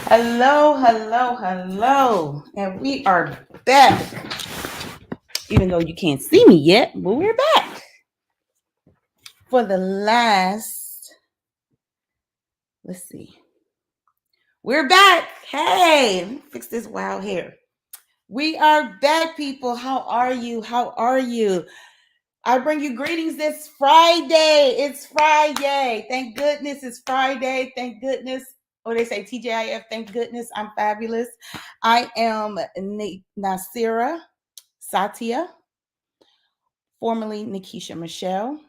Hello, hello, hello. And we are back. Even though you can't see me yet, but we're back for the last, let's see. We're back. Hey, let me fix this wild hair. We are back, people. How are you? How are you? I bring you greetings this Friday. It's Friday. Thank goodness it's Friday. Thank goodness. Or they say TJIF. Thank goodness I'm fabulous. I am Nasira Satya, formerly Nikisha Michelle.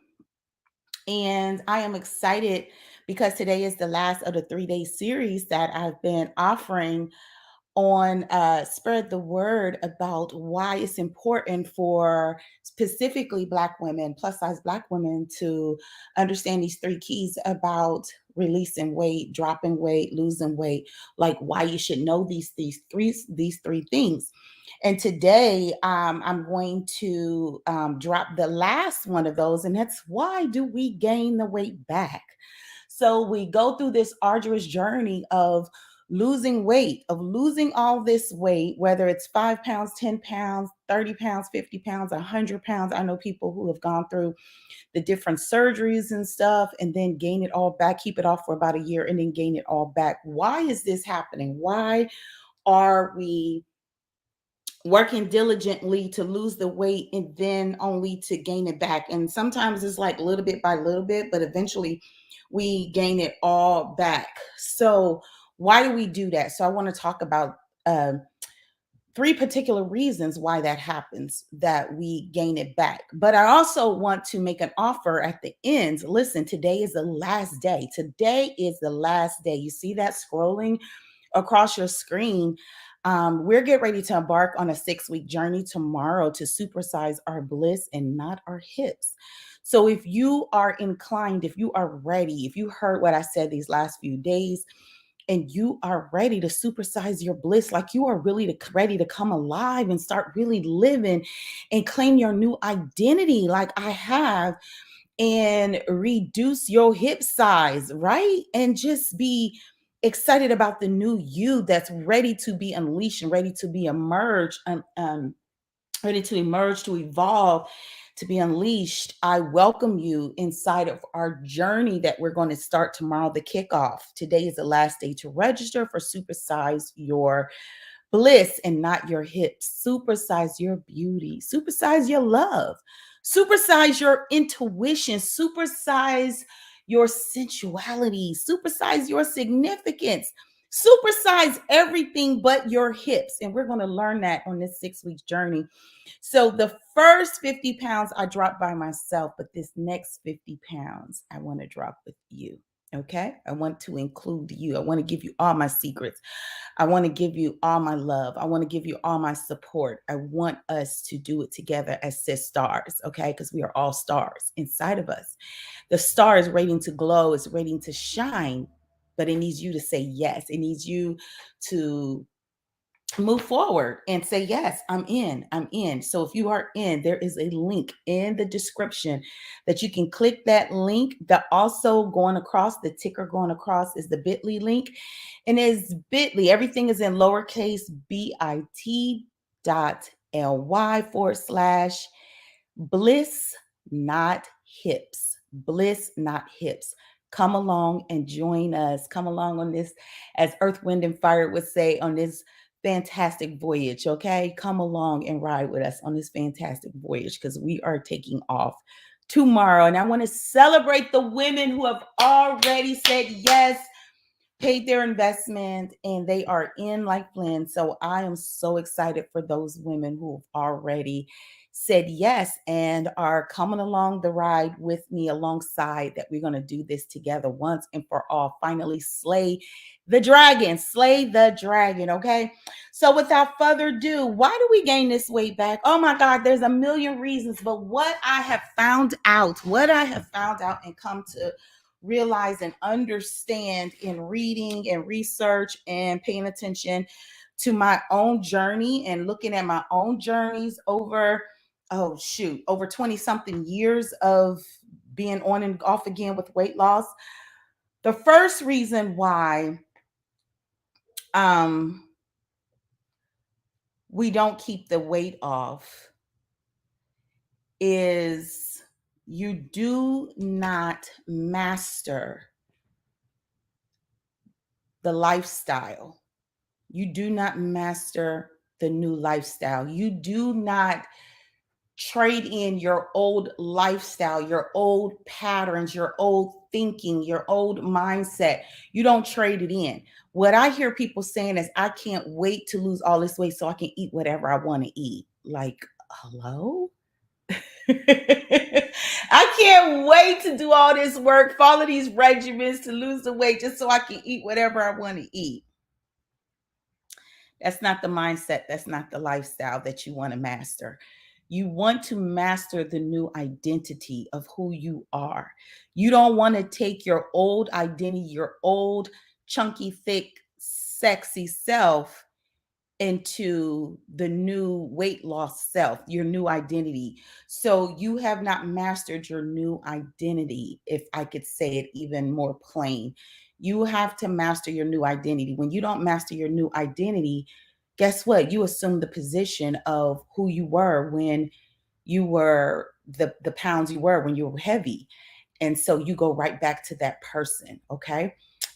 And I am excited because today is the last of the 3-day series that I've been offering on spread the word about why it's important for specifically Black women, plus size Black women, to understand these 3 keys about releasing weight, dropping weight, losing weight, like why you should know these three things. And today I'm going to drop the last one of those, and that's why do we gain the weight back? So we go through this arduous journey of losing weight, of losing all this weight, whether it's 5 pounds, 10 pounds, 30 pounds, 50 pounds, 100 pounds. I know people who have gone through the different surgeries and stuff and then gain it all back, keep it off for about a year and then gain it all back. Why is this happening? Why are we working diligently to lose the weight and then only to gain it back? And sometimes it's like little bit by little bit, but eventually we gain it all back. So why do we do that? So I want to talk about 3 particular reasons why that happens, that we gain it back. But I also want to make an offer at the end. Listen, today is the last day. Today is the last day. You see that scrolling across your screen? We're getting ready to embark on a 6-week journey tomorrow to supersize our bliss and not our hips. So if you are inclined, if you are ready, if you heard what I said these last few days, and you are ready to supersize your bliss, like you are really ready to come alive and start really living and claim your new identity, like I have, and reduce your hip size, right? And just be excited about the new you that's ready to be unleashed and ready to be emerged, ready to emerge, to evolve, to be unleashed. I welcome you inside of our journey that we're going to start tomorrow, the kickoff. Today is the last day to register for Supersize Your Bliss and not your hips. Supersize your beauty, supersize your love, supersize your intuition, supersize your sensuality, supersize your significance, supersize everything but your hips. And we're going to learn that on this 6 week journey. So the first 50 pounds I dropped by myself, but this next 50 pounds I want to drop with you. Okay. I want to include you. I want to give you all my secrets. I want to give you all my love. I want to give you all my support. I want us to do it together as sis stars, okay? Because we are all stars inside of us. The star is waiting to glow, is waiting to shine, but it needs you to say yes. It needs you to move forward and say, yes, I'm in. So if you are in, there is a link in the description that you can click. That link, that also going across, the ticker going across is the bit.ly link, and is bit.ly, everything is in lowercase bit.ly/bliss not hips. Bliss not hips. Come along and join us. Come along on this, as Earth, Wind, and Fire would say, on this fantastic voyage. Okay, come along and ride with us on this fantastic voyage, because we are taking off tomorrow. And I want to celebrate the women who have already said yes, paid their investment, and they are in like Flynn. So I am so excited for those women who have already said yes and are coming along the ride with me, alongside that. We're going to do this together once and for all. Finally slay the dragon, slay the dragon. Okay, so without further ado, why do we gain this weight back? Oh my God, there's a million reasons, but what I have found out and come to realize and understand in reading and research and paying attention to my own journey and looking at my own journeys over, over 20 something years of being on and off again with weight loss. The first reason why um, we don't keep the weight off is you do not master the lifestyle. You do not master the new lifestyle. You do not trade in your old lifestyle, your old patterns, your old thinking, your old mindset. You don't trade it in. What I hear people saying is, I can't wait to lose all this weight so I can eat whatever I want to eat. Like, hello? I can't wait to do all this work, follow these regimens to lose the weight just so I can eat whatever I want to eat. That's not the mindset. That's not the lifestyle that you want to master. You want to master the new identity of who you are. You don't want to take your old identity, your old chunky, thick, sexy self into the new weight loss self, your new identity. So you have not mastered your new identity, if I could say it even more plain. You have to master your new identity. When you don't master your new identity, guess what? You assume the position of who you were when you were the pounds you were when you were heavy. And so you go right back to that person. Okay.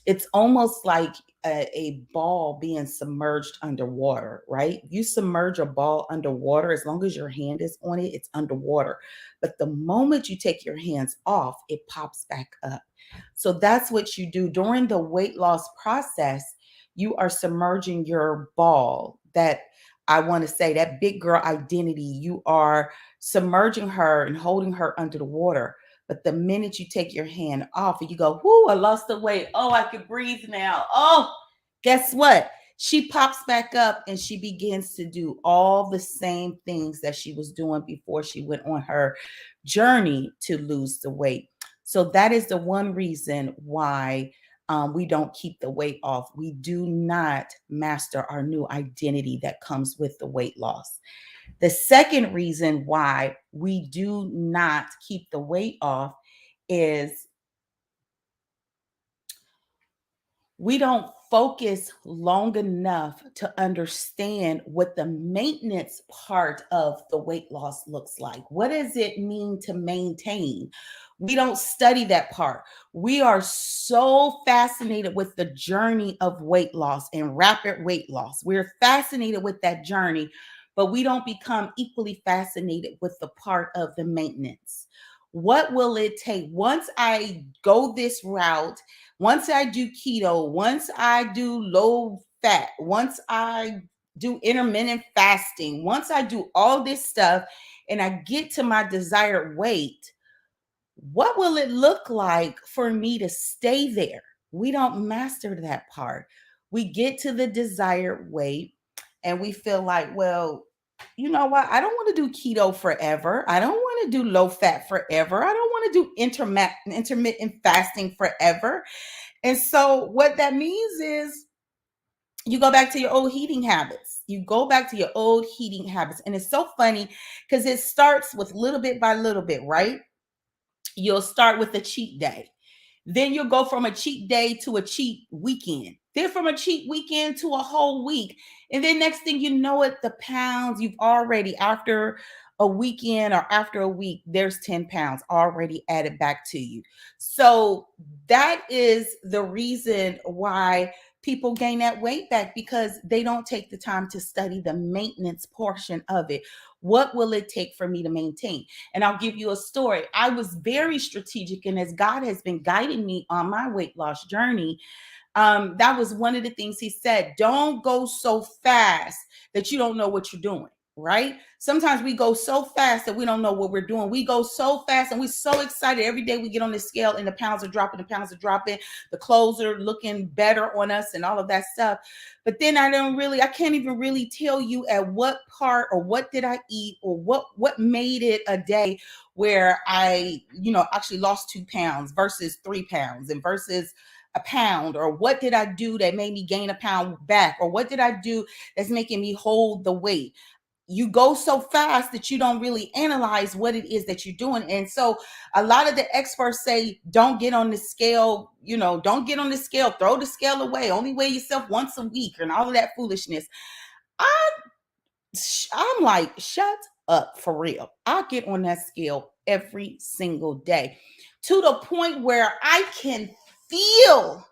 It's almost like a ball being submerged underwater, right? You submerge a ball underwater, as long as your hand is on it, it's underwater. But the moment you take your hands off, it pops back up. So that's what you do during the weight loss process. You are submerging your ball, that I want to say, that big girl identity. You are submerging her and holding her under the water. But the minute you take your hand off and you go, whoo, I lost the weight. Oh, I can breathe now. Oh, guess what? She pops back up and she begins to do all the same things that she was doing before she went on her journey to lose the weight. So that is the one reason why we don't keep the weight off. We do not master our new identity that comes with the weight loss. The second reason why we do not keep the weight off is we don't focus long enough to understand what the maintenance part of the weight loss looks like. What does it mean to maintain? We don't study that part. We are so fascinated with the journey of weight loss and rapid weight loss. We're fascinated with that journey, but we don't become equally fascinated with the part of the maintenance. What will it take once I go this route? Once I do keto, once I do low fat, once I do intermittent fasting, once I do all this stuff and I get to my desired weight, what will it look like for me to stay there? We don't master that part. We get to the desired weight and we feel like, well, you know what? I don't want to do keto forever. I don't want to do low fat forever. I don't want to do intermittent fasting forever. And so what that means is you go back to your old eating habits. You go back to your old eating habits. And it's so funny because it starts with little bit by little bit, right? You'll start with a cheat day. Then you'll go from a cheat day to a cheat weekend. Then from a cheat weekend to a whole week. And then next thing you know it, the pounds you've already, after a weekend or after a week, there's 10 pounds already added back to you. So that is the reason why people gain that weight back, because they don't take the time to study the maintenance portion of it. What will it take for me to maintain? And I'll give you a story. I was very strategic, and as God has been guiding me on my weight loss journey, that was one of the things he said. Don't go so fast that you don't know what you're doing, right? Sometimes we go so fast that we don't know what we're doing. We go so fast and we're so excited. Every day we get on the scale and the pounds are dropping, the clothes are looking better on us and all of that stuff. But then I can't even really tell you at what part or what did I eat or what made it a day where I, actually lost 2 pounds versus 3 pounds and versus a pound, or what did I do that made me gain a pound back, or what did I do that's making me hold the weight. you go so fast that you don't really analyze what it is that you're doing. And so a lot of the experts say, don't get on the scale, don't get on the scale, throw the scale away, only weigh yourself once a week and all of that foolishness. I'm like, shut up, for real. I get on that scale every single day to the point where I can feel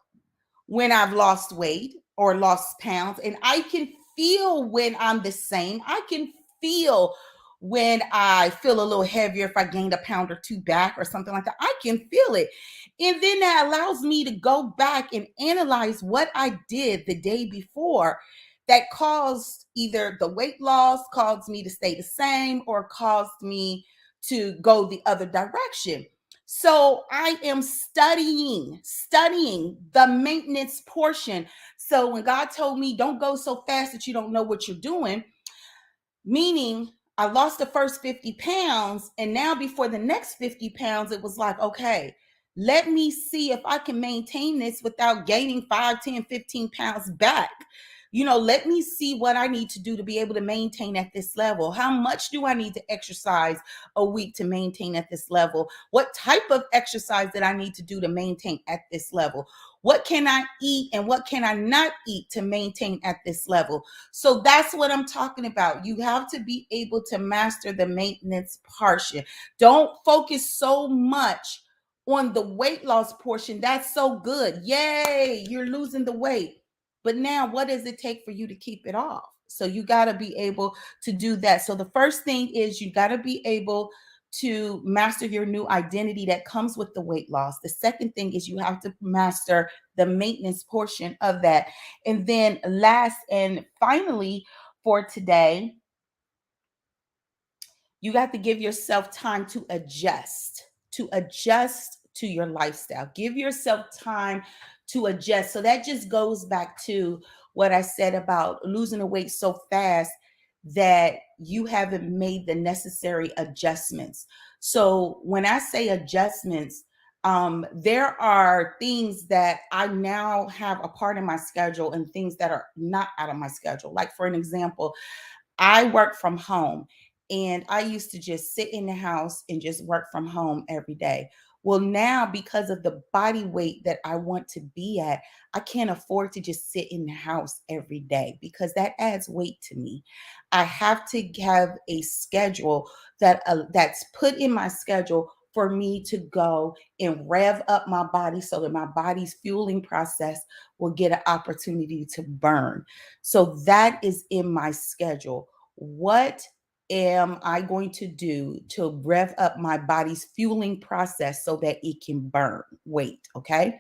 when I've lost weight or lost pounds, and I can feel when I'm the same. I can feel when I feel a little heavier, if I gained a pound or two back or something like that. I can feel it. And then that allows me to go back and analyze what I did the day before that caused either the weight loss, caused me to stay the same, or caused me to go the other direction. So I am studying the maintenance portion. So when God told me, don't go so fast that you don't know what you're doing, meaning I lost the first 50 pounds. And now before the next 50 pounds, it was like, okay, let me see if I can maintain this without gaining 5, 10, 15 pounds back. Let me see what I need to do to be able to maintain at this level. How much do I need to exercise a week to maintain at this level? What type of exercise that I need to do to maintain at this level? What can I eat and what can I not eat to maintain at this level? So that's what I'm talking about. You have to be able to master the maintenance portion. Don't focus so much on the weight loss portion. That's so good. Yay, you're losing the weight. But now, what does it take for you to keep it off? So you got to be able to do that. So the first thing is you got to be able to master your new identity that comes with the weight loss. The second thing is you have to master the maintenance portion of that. And then last and finally for today, you got to give yourself time to adjust to your lifestyle. Give yourself time to adjust. So that just goes back to what I said about losing the weight so fast that you haven't made the necessary adjustments. So when I say adjustments, there are things that I now have a part in my schedule and things that are not out of my schedule. Like for an example, I work from home, and I used to just sit in the house and just work from home every day. Well, now because of the body weight that I want to be at, I can't afford to just sit in the house every day because that adds weight to me. I have to have a schedule that's put in my schedule for me to go and rev up my body so that my body's fueling process will get an opportunity to burn. So that is in my schedule. What am I going to do to rev up my body's fueling process so that it can burn weight? Okay.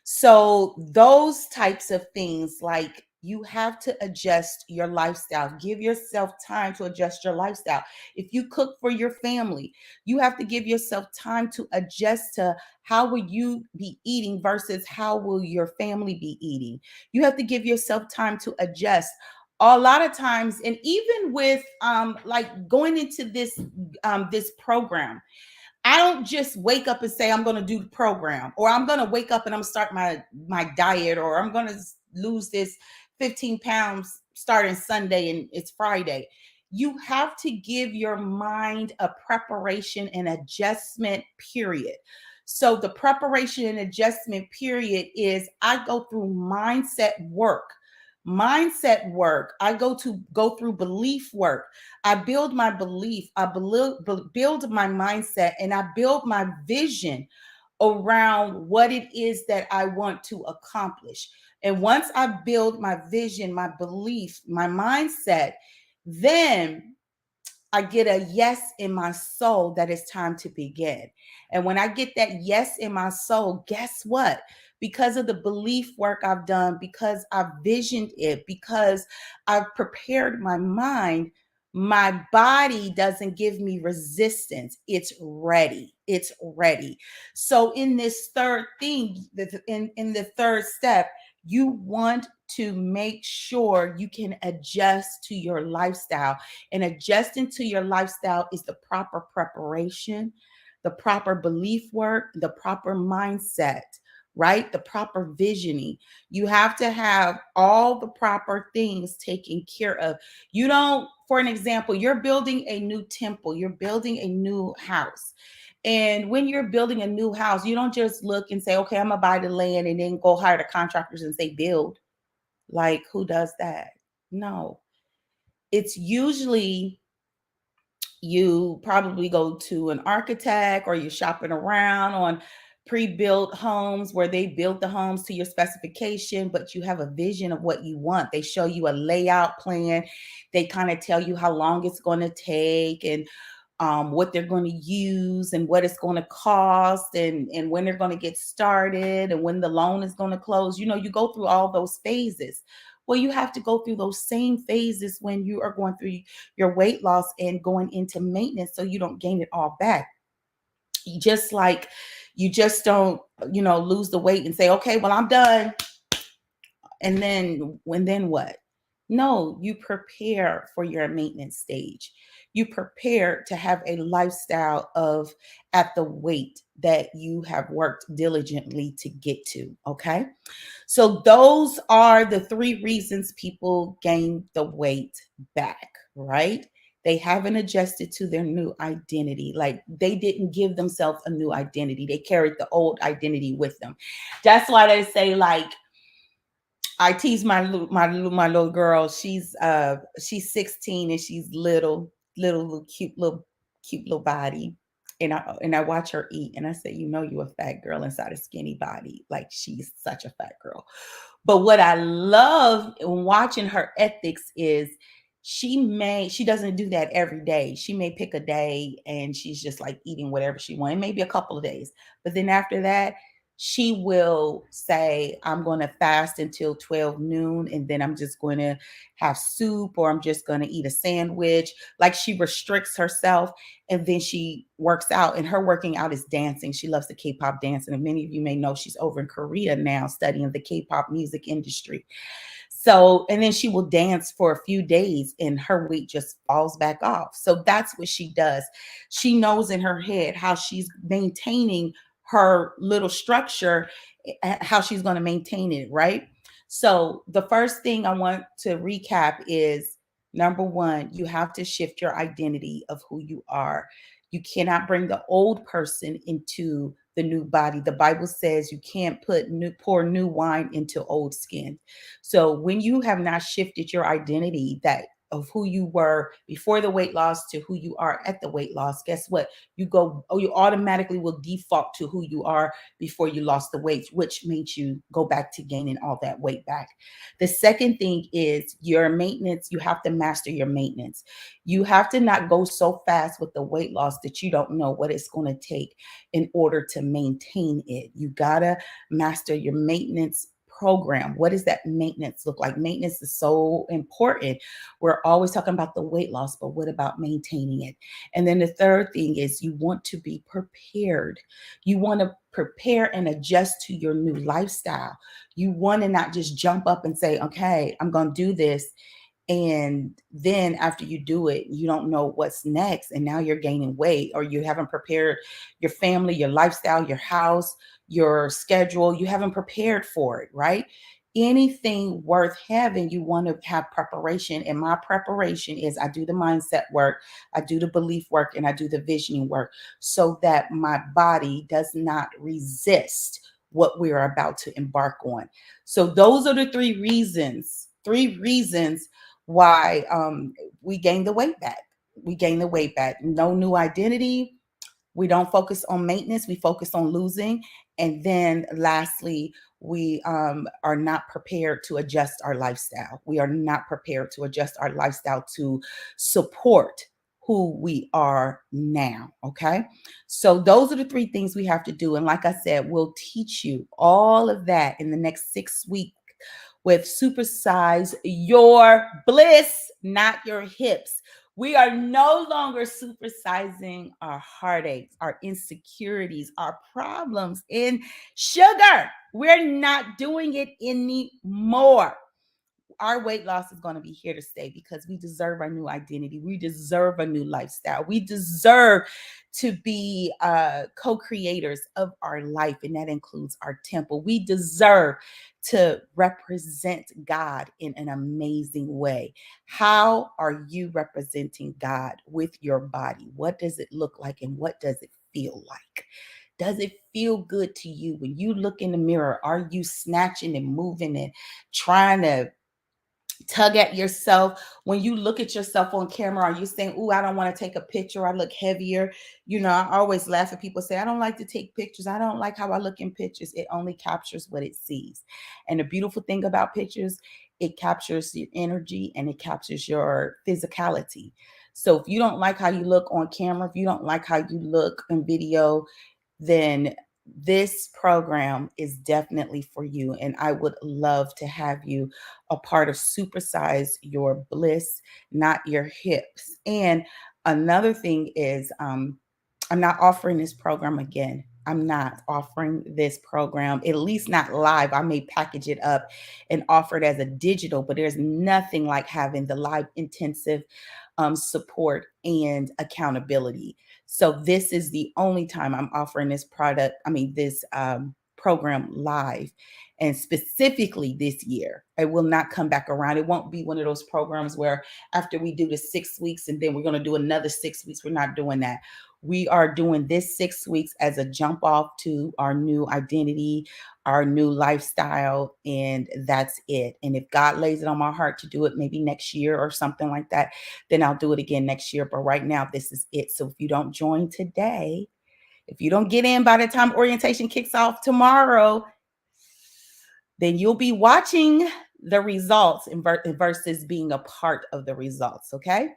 So those types of things, like you have to adjust your lifestyle. Give yourself time to adjust your lifestyle. If you cook for your family, you have to give yourself time to adjust to how will you be eating versus how will your family be eating. You have to give yourself time to adjust. A lot of times, and even with like going into this program, I don't just wake up and say I'm going to do the program, or I'm going to wake up and I'm start my diet, or I'm going to lose this 15 pounds starting Sunday and it's Friday. You have to give your mind a preparation and adjustment period. So the preparation and adjustment period is I go through mindset work. I go through belief work. I build my belief. I build my mindset, and I build my vision around what it is that I want to accomplish. And once I build my vision, my belief, my mindset, then I get a yes in my soul that it's time to begin. And when I get that yes in my soul, guess what? Because of the belief work I've done, because I've visioned it, because I've prepared my mind, my body doesn't give me resistance. It's ready. It's ready. So in this third thing, in the third step, you want to make sure you can adjust to your lifestyle. And adjusting to your lifestyle is the proper preparation, the proper belief work, the proper mindset, right? The proper visioning. You have to have all the proper things taken care of. You don't for an example, you're building a new temple, you're building a new house. And when you're building a new house, you don't just look and say, okay, I'm gonna buy the land and then go hire the contractors and say build. Like, who does that? No. It's usually you probably go to an architect or you're shopping around on pre-built homes where they built the homes to your specification, but you have a vision of what you want. They show you a layout plan. They kind of tell you how long it's going to take and what they're going to use and what it's going to cost and when they're going to get started and when the loan is going to close. You know, you go through all those phases. Well, you have to go through those same phases when you are going through your weight loss and going into maintenance so you don't gain it all back. Just like you just don't, lose the weight and say, okay, well, I'm done. And then what? No, you prepare for your maintenance stage. You prepare to have a lifestyle of at the weight that you have worked diligently to get to. Okay. So those are the three reasons people gain the weight back, right? They haven't adjusted to their new identity. Like they didn't give themselves a new identity. They carried the old identity with them. That's why they say, like, I tease my little girl. She's 16 and she's little cute little body. And I watch her eat and I say, you a fat girl inside a skinny body. Like she's such a fat girl. But what I love in watching her ethics is she doesn't do that every day. She may pick a day and she's just like eating whatever she wants, maybe a couple of days. But then after that, she will say, I'm going to fast until 12 noon, and then I'm just going to have soup, or I'm just going to eat a sandwich. Like she restricts herself, and then she works out, and her working out is dancing. She loves the K-pop dance. And many of you may know she's over in Korea now studying the K-pop music industry. So, and then she will dance for a few days and her weight just falls back off. So that's what she does. She knows in her head how she's maintaining her little structure, how she's going to maintain it, right? So the first thing I want to recap is number one, you have to shift your identity of who you are. You cannot bring the old person into the new body. The Bible says you can't pour new wine into old skin. So when you have not shifted your identity that of who you were before the weight loss to who you are at the weight loss, guess what? You automatically will default to who you are before you lost the weight, which makes you go back to gaining all that weight back. The second thing is your maintenance. You have to master your maintenance. You have to not go so fast with the weight loss that you don't know what it's going to take in order to maintain it. You got to master your maintenance program. What does that maintenance look like? Maintenance is so important. We're always talking about the weight loss, but what about maintaining it? And then the third thing is you want to be prepared. You want to prepare and adjust to your new lifestyle. You want to not just jump up and say, okay, I'm going to do this. And then after you do it, you don't know what's next. And now you're gaining weight, or you haven't prepared your family, your lifestyle, your house, your schedule. You haven't prepared for it, right? Anything worth having, you want to have preparation. And my preparation is I do the mindset work, I do the belief work, and I do the visioning work so that my body does not resist what we're about to embark on. So those are the three reasons why we gain the weight back. We gain the weight back. No new identity. We don't focus on maintenance. We focus on losing. And then lastly, we are not prepared to adjust our lifestyle. We are not prepared to adjust our lifestyle to support who we are now. Okay. So those are the three things we have to do. And like I said, we'll teach you all of that in the next 6 weeks with Supersize Your Bliss, not your hips. We are no longer supersizing our heartaches, our insecurities, our problems in sugar. We're not doing it anymore. our weight loss is going to be here to stay because we deserve our new identity. We deserve a new lifestyle. We deserve to be co-creators of our life, and that includes our temple. We deserve to represent God in an amazing way. How are you representing God with your body? What does it look like and what does it feel like? Does it feel good to you when you look in the mirror? Are you snatching and moving and trying to tug at yourself? When you look at yourself on camera, are you saying, "Ooh, I don't want to take a picture, I look heavier"? I always laugh at people say, "I don't like to take pictures, I don't like how I look in pictures." It only captures what it sees. And the beautiful thing about pictures, it captures your energy and it captures your physicality. So if you don't like how you look on camera, if you don't like how you look in video, then this program is definitely for you. And I would love to have you a part of Supersize Your Bliss, not your hips. And another thing is, I'm not offering this program again. I'm not offering this program, at least not live. I may package it up and offer it as a digital, but there's nothing like having the live intensive support and accountability. So this is the only time I'm offering this program live. And specifically this year, it will not come back around. It won't be one of those programs where after we do the 6 weeks and then we're going to do another 6 weeks. We're not doing that. We are doing this 6 weeks as a jump off to our new identity, our new lifestyle, and that's it. And if God lays it on my heart to do it maybe next year or something like that, then I'll do it again next year. But right now, this is it. So if you don't join today, if you don't get in by the time orientation kicks off tomorrow, then you'll be watching the results versus being a part of the results. Okay.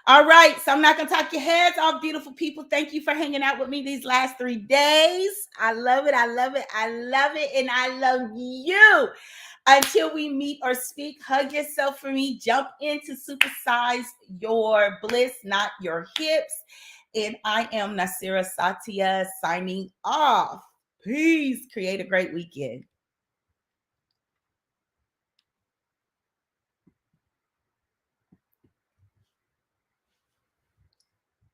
All right. So I'm not going to talk your heads off, beautiful people. Thank you for hanging out with me these last 3 days. I love it. I love it. I love it. And I love you. Until we meet or speak, hug yourself for me. Jump into Supersize Your Bliss, not your hips. And I am Nasira Satya signing off. Peace. Create a great weekend.